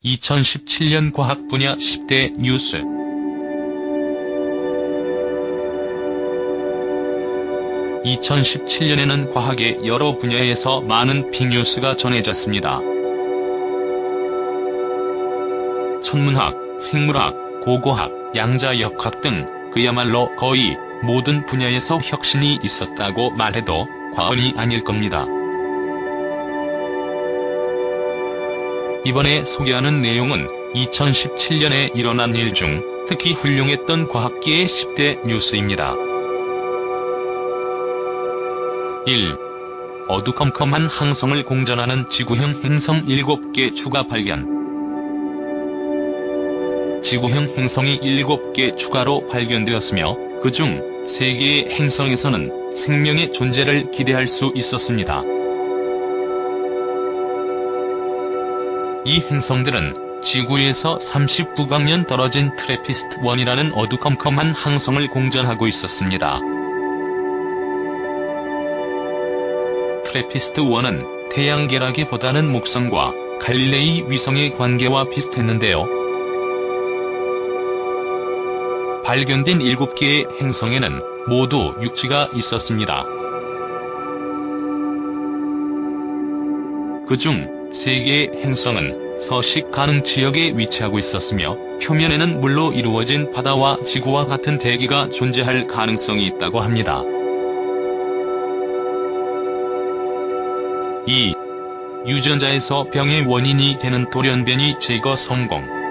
2017년 과학 분야 10대 뉴스. (2017년에는) 과학의 여러 분야에서 많은 빅뉴스가 전해졌습니다. 천문학, 생물학, 고고학, 양자역학 등 그야말로 거의 모든 분야에서 혁신이 있었다고 말해도 과언이 아닐 겁니다. 이번에 소개하는 내용은 2017년에 일어난 일 중 특히 훌륭했던 과학계의 10대 뉴스입니다. 1. 어두컴컴한 항성을 공전하는 지구형 행성 7개 추가 발견. 지구형 행성이 7개 추가로 발견되었으며 그중 3개의 행성에서는 생명의 존재를 기대할 수 있었습니다. 이 행성들은 지구에서 39광년 떨어진 트래피스트-1이라는 어두컴컴한 항성을 공전하고 있었습니다. 트래피스트-1은 태양계라기보다는 목성과 갈릴레이 위성의 관계와 비슷했는데요. 발견된 7개의 행성에는 모두 육지가 있었습니다. 그중 3개의 행성은 서식 가능 지역에 위치하고 있었으며 표면에는 물로 이루어진 바다와 지구와 같은 대기가 존재할 가능성이 있다고 합니다. 2. 유전자에서 병의 원인이 되는 돌연변이 제거 성공.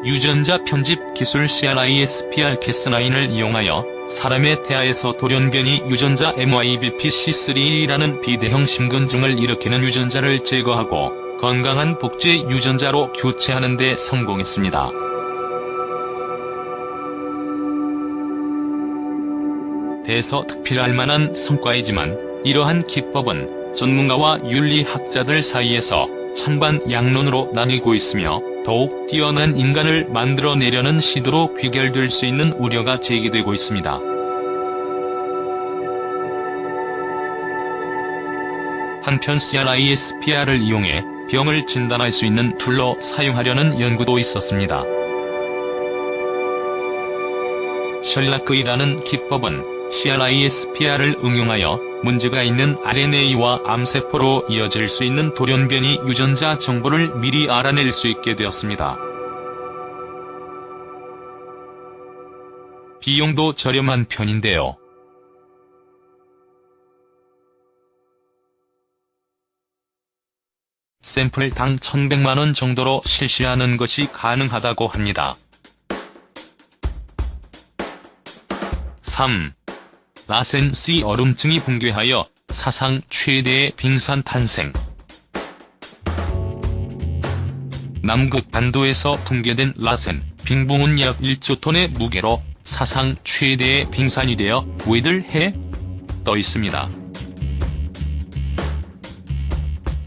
유전자 편집 기술 CRISPR-Cas9을 이용하여 사람의 태아에서 돌연변이 유전자 MYBPC3라는 비대형 심근증을 일으키는 유전자를 제거하고 건강한 복제 유전자로 교체하는 데 성공했습니다. 대서특필할 만한 성과이지만 이러한 기법은 전문가와 윤리학자들 사이에서 찬반양론으로 나뉘고 있으며 더욱 뛰어난 인간을 만들어내려는 시도로 귀결될 수 있는 우려가 제기되고 있습니다. 한편 CRISPR을 이용해 병을 진단할 수 있는 툴로 사용하려는 연구도 있었습니다. 셜라크이라는 기법은 CRISPR을 응용하여 문제가 있는 RNA와 암세포로 이어질 수 있는 돌연변이 유전자 정보를 미리 알아낼 수 있게 되었습니다. 비용도 저렴한 편인데요. 샘플당 1,100만원 정도로 실시하는 것이 가능하다고 합니다. 3. 라센시 얼음층이 붕괴하여 사상 최대의 빙산 탄생. 남극 반도에서 붕괴된 라센 빙붕은 약 1조 톤의 무게로 사상 최대의 빙산이 되어 외들해 떠 있습니다.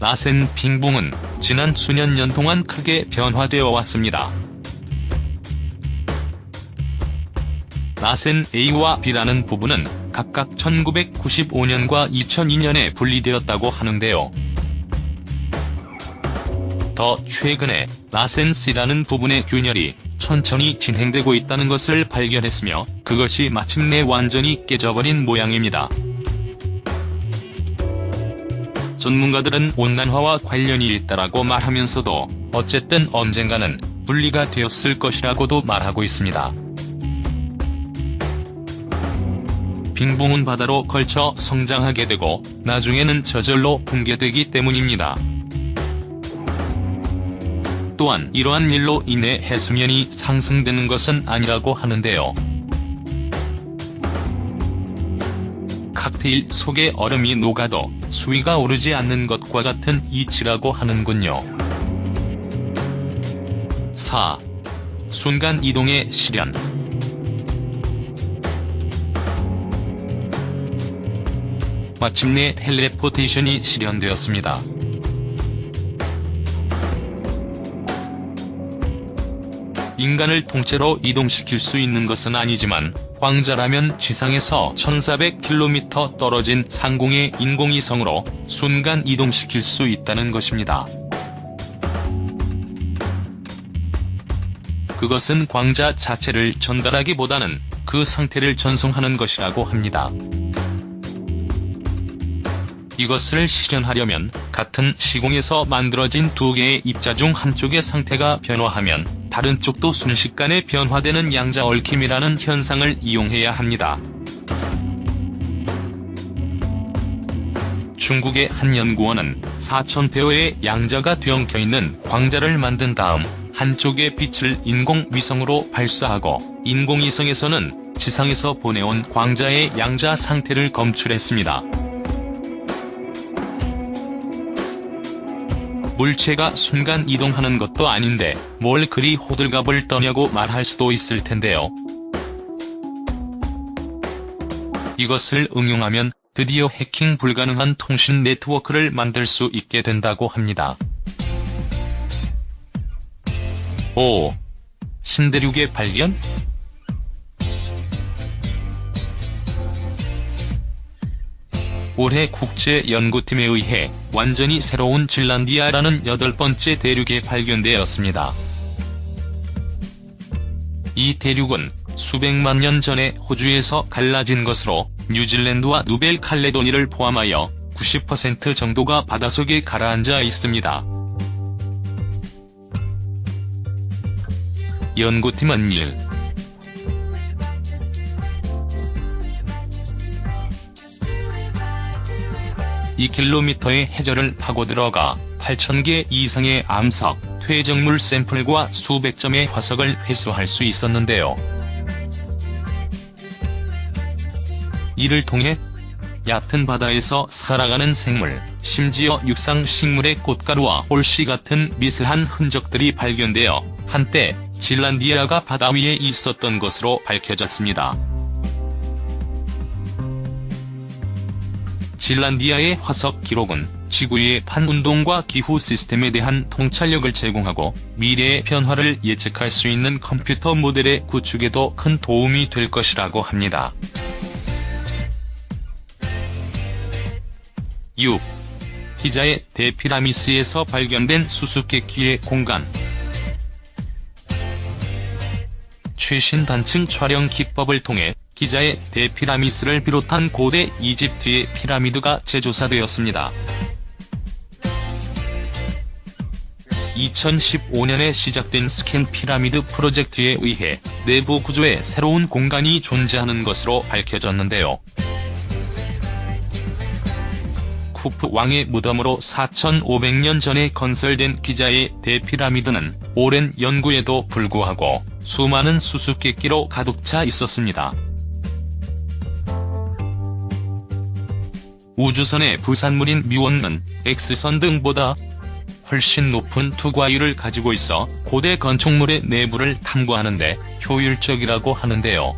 라센 빙붕은 지난 수년 년 동안 크게 변화되어 왔습니다. 라센 A와 B라는 부분은 각각 1995년과 2002년에 분리되었다고 하는데요. 더 최근에 라센 C라는 부분의 균열이 천천히 진행되고 있다는 것을 발견했으며 그것이 마침내 완전히 깨져버린 모양입니다. 전문가들은 온난화와 관련이 있다라고 말하면서도 어쨌든 언젠가는 분리가 되었을 것이라고도 말하고 있습니다. 빙붕은 바다로 걸쳐 성장하게 되고 나중에는 저절로 붕괴되기 때문입니다. 또한 이러한 일로 인해 해수면이 상승되는 것은 아니라고 하는데요. 칵테일 속의 얼음이 녹아도 수위가 오르지 않는 것과 같은 이치라고 하는군요. 4. 순간 이동의 실현. 마침내 텔레포테이션이 실현되었습니다. 인간을 통째로 이동시킬 수 있는 것은 아니지만 광자라면 지상에서 1400km 떨어진 상공의 인공위성으로 순간 이동시킬 수 있다는 것입니다. 그것은 광자 자체를 전달하기보다는 그 상태를 전송하는 것이라고 합니다. 이것을 실현하려면 같은 시공에서 만들어진 두 개의 입자 중 한쪽의 상태가 변화하면 다른 쪽도 순식간에 변화되는 양자 얽힘이라는 현상을 이용해야 합니다. 중국의 한 연구원은 4000배의 양자가 뒤엉켜 있는 광자를 만든 다음 한쪽의 빛을 인공위성으로 발사하고 인공위성에서는 지상에서 보내온 광자의 양자 상태를 검출했습니다. 물체가 순간 이동하는 것도 아닌데 뭘 그리 호들갑을 떠냐고 말할 수도 있을 텐데요. 이것을 응용하면 드디어 해킹 불가능한 통신 네트워크를 만들 수 있게 된다고 합니다. 5. 신대륙의 발견? 올해 국제연구팀에 의해 완전히 새로운 진란디아라는 8번째 대륙이 발견되었습니다. 이 대륙은 수백만 년 전에 호주에서 갈라진 것으로 뉴질랜드와 누벨칼레도니를 포함하여 90% 정도가 바다속에 가라앉아 있습니다. 연구팀은 2km의 해저를 파고들어가 8000개 이상의 암석, 퇴적물 샘플과 수백 점의 화석을 회수할 수 있었는데요. 이를 통해 얕은 바다에서 살아가는 생물, 심지어 육상식물의 꽃가루와 홀씨 같은 미세한 흔적들이 발견되어 한때 진란디아가 바다 위에 있었던 것으로 밝혀졌습니다. 진란디아의 화석 기록은 지구의 판운동과 기후 시스템에 대한 통찰력을 제공하고 미래의 변화를 예측할 수 있는 컴퓨터 모델의 구축에도 큰 도움이 될 것이라고 합니다. 6. 기자의 대피라미스에서 발견된 수수께끼의 공간. 최신 단층 촬영 기법을 통해 기자의 대피라미스를 비롯한 고대 이집트의 피라미드가 재조사되었습니다. 2015년에 시작된 스캔 피라미드 프로젝트에 의해 내부 구조에 새로운 공간이 존재하는 것으로 밝혀졌는데요. 쿠프 왕의 무덤으로 4500년 전에 건설된 기자의 대피라미드는 오랜 연구에도 불구하고 수많은 수수께끼로 가득 차 있었습니다. 우주선의 부산물인 미원은 X선 등보다 훨씬 높은 투과율을 가지고 있어 고대 건축물의 내부를 탐구하는 데 효율적이라고 하는데요.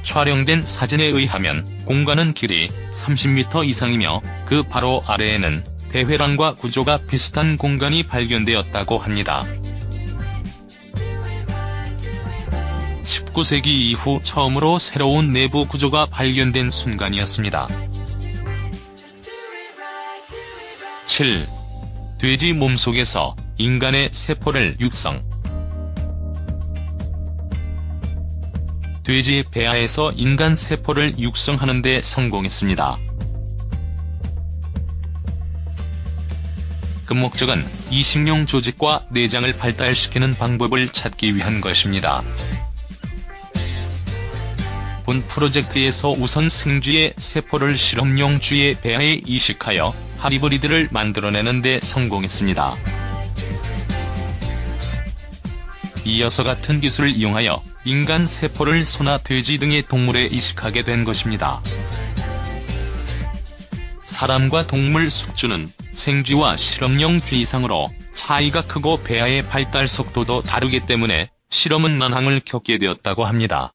촬영된 사진에 의하면 공간은 길이 30m 이상이며 그 바로 아래에는 대회랑과 구조가 비슷한 공간이 발견되었다고 합니다. 19세기 이후 처음으로 새로운 내부 구조가 발견된 순간이었습니다. 7. 돼지 몸속에서 인간의 세포를 육성. 돼지의 폐하에서 인간 세포를 육성하는 데 성공했습니다. 그 목적은 이식용 조직과 내장을 발달시키는 방법을 찾기 위한 것입니다. 본 프로젝트에서 우선 생쥐의 세포를 실험용 쥐의 폐하에 이식하여 하이브리드를 만들어내는 데 성공했습니다. 이어서 같은 기술을 이용하여 인간 세포를 소나 돼지 등의 동물에 이식하게 된 것입니다. 사람과 동물 숙주는 생쥐와 실험용 쥐 이상으로 차이가 크고 폐하의 발달 속도도 다르기 때문에 실험은 난항을 겪게 되었다고 합니다.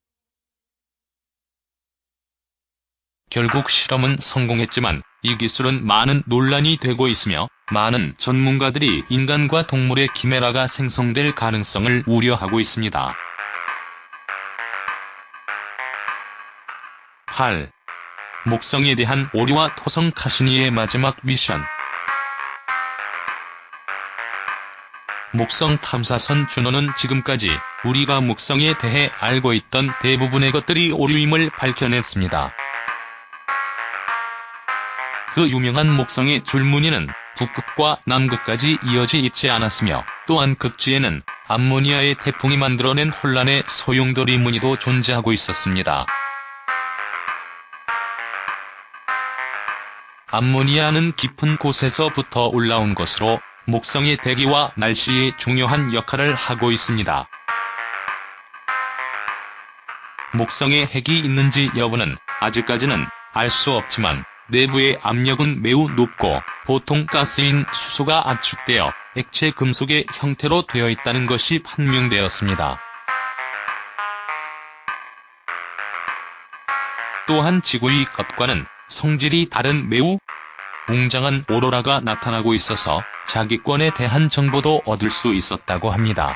결국 실험은 성공했지만 이 기술은 많은 논란이 되고 있으며 많은 전문가들이 인간과 동물의 키메라가 생성될 가능성을 우려하고 있습니다. 8. 목성에 대한 오류와 토성 카시니의 마지막 미션. 목성 탐사선 준호는 지금까지 우리가 목성에 대해 알고 있던 대부분의 것들이 오류임을 밝혀냈습니다. 그 유명한 목성의 줄무늬는 북극과 남극까지 이어져 있지 않았으며, 또한 극지에는 암모니아의 태풍이 만들어낸 혼란의 소용돌이 무늬도 존재하고 있었습니다. 암모니아는 깊은 곳에서부터 올라온 것으로 목성의 대기와 날씨에 중요한 역할을 하고 있습니다. 목성에 핵이 있는지 여부는 아직까지는 알 수 없지만, 내부의 압력은 매우 높고 보통 가스인 수소가 압축되어 액체 금속의 형태로 되어 있다는 것이 판명되었습니다. 또한 지구의 겉과는 성질이 다른 매우 웅장한 오로라가 나타나고 있어서 자기권에 대한 정보도 얻을 수 있었다고 합니다.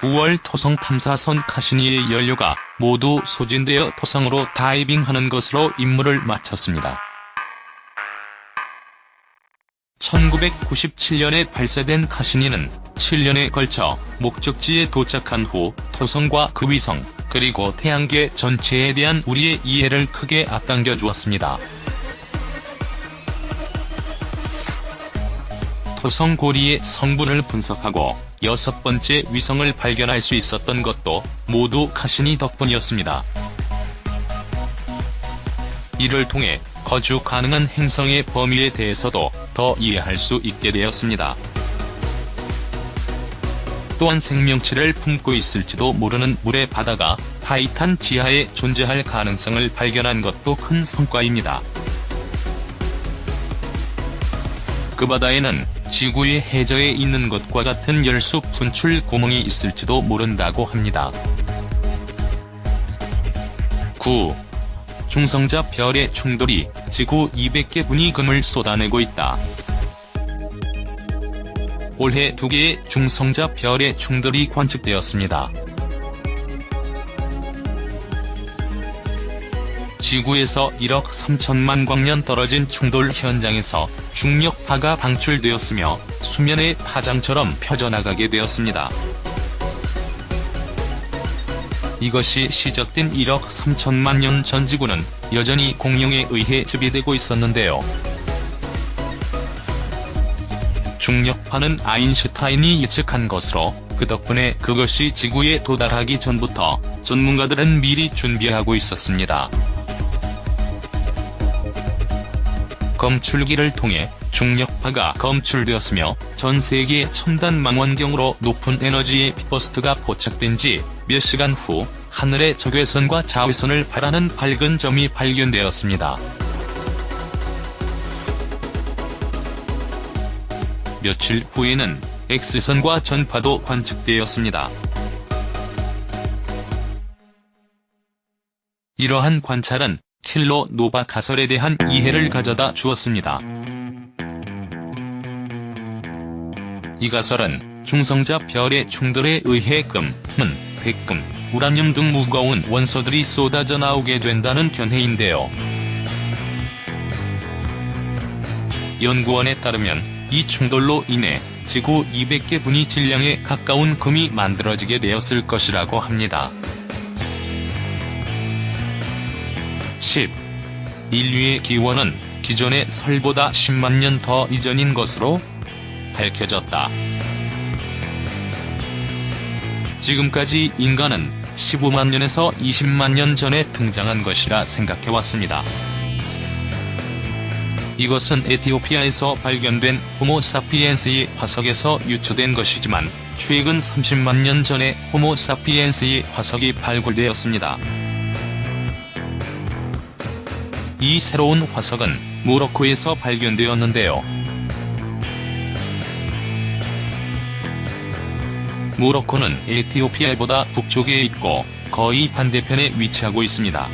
9월 토성 탐사선 카시니의 연료가 모두 소진되어 토성으로 다이빙하는 것으로 임무를 마쳤습니다. 1997년에 발사된 카시니는 7년에 걸쳐 목적지에 도착한 후 토성과 그 위성, 그리고 태양계 전체에 대한 우리의 이해를 크게 앞당겨 주었습니다. 토성 고리의 성분을 분석하고 6번째 위성을 발견할 수 있었던 것도 모두 카시니 덕분이었습니다. 이를 통해 거주 가능한 행성의 범위에 대해서도 더 이해할 수 있게 되었습니다. 또한 생명체를 품고 있을지도 모르는 물의 바다가 타이탄 지하에 존재할 가능성을 발견한 것도 큰 성과입니다. 그 바다에는 지구의 해저에 있는 것과 같은 열수 분출 구멍이 있을지도 모른다고 합니다. 9. 중성자 별의 충돌이 지구 200개 분위금을 쏟아내고 있다. 올해 2개의 중성자 별의 충돌이 관측되었습니다. 지구에서 1억 3천만 광년 떨어진 충돌 현장에서 중력파가 방출되었으며 수면의 파장처럼 펴져나가게 되었습니다. 이것이 시작된 1억 3천만 년 전 지구는 여전히 공룡에 의해 지배되고 있었는데요. 중력파는 아인슈타인이 예측한 것으로, 그 덕분에 그것이 지구에 도달하기 전부터 전문가들은 미리 준비하고 있었습니다. 검출기를 통해 중력파가 검출되었으며 전 세계 첨단 망원경으로 높은 에너지의 pit버스트가 포착된 지 몇 시간 후 하늘의 적외선과 자외선을 발하는 밝은 점이 발견되었습니다. 며칠 후에는 X선과 전파도 관측되었습니다. 이러한 관찰은 킬로 노바 가설에 대한 이해를 가져다 주었습니다. 이 가설은 중성자 별의 충돌에 의해 금, 은, 백금, 우라늄 등 무거운 원소들이 쏟아져 나오게 된다는 견해인데요. 연구원에 따르면 이 충돌로 인해 지구 200개 분위 질량에 가까운 금이 만들어지게 되었을 것이라고 합니다. 10. 인류의 기원은 기존의 설보다 10만 년 더 이전인 것으로 밝혀졌다. 지금까지 인간은 15만 년에서 20만 년 전에 등장한 것이라 생각해왔습니다. 이것은 에티오피아에서 발견된 호모 사피엔스의 화석에서 유추된 것이지만, 최근 30만 년 전에 호모 사피엔스의 화석이 발굴되었습니다. 이 새로운 화석은 모로코에서 발견되었는데요. 모로코는 에티오피아보다 북쪽에 있고 거의 반대편에 위치하고 있습니다.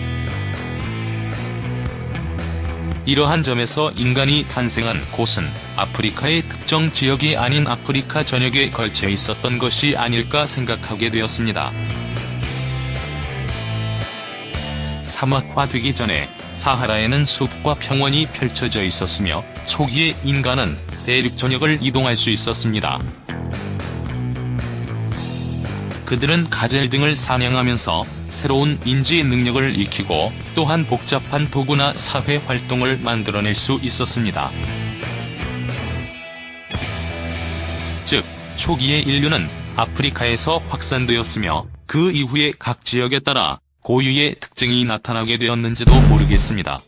이러한 점에서 인간이 탄생한 곳은 아프리카의 특정 지역이 아닌 아프리카 전역에 걸쳐 있었던 것이 아닐까 생각하게 되었습니다. 사막화되기 전에 사하라에는 숲과 평원이 펼쳐져 있었으며 초기에 인간은 대륙 전역을 이동할 수 있었습니다. 그들은 가젤 등을 사냥하면서 새로운 인지의 능력을 익히고 또한 복잡한 도구나 사회 활동을 만들어낼 수 있었습니다. 즉, 초기의 인류는 아프리카에서 확산되었으며 그 이후에 각 지역에 따라 고유의 특징이 나타나게 되었는지도 모르겠습니다.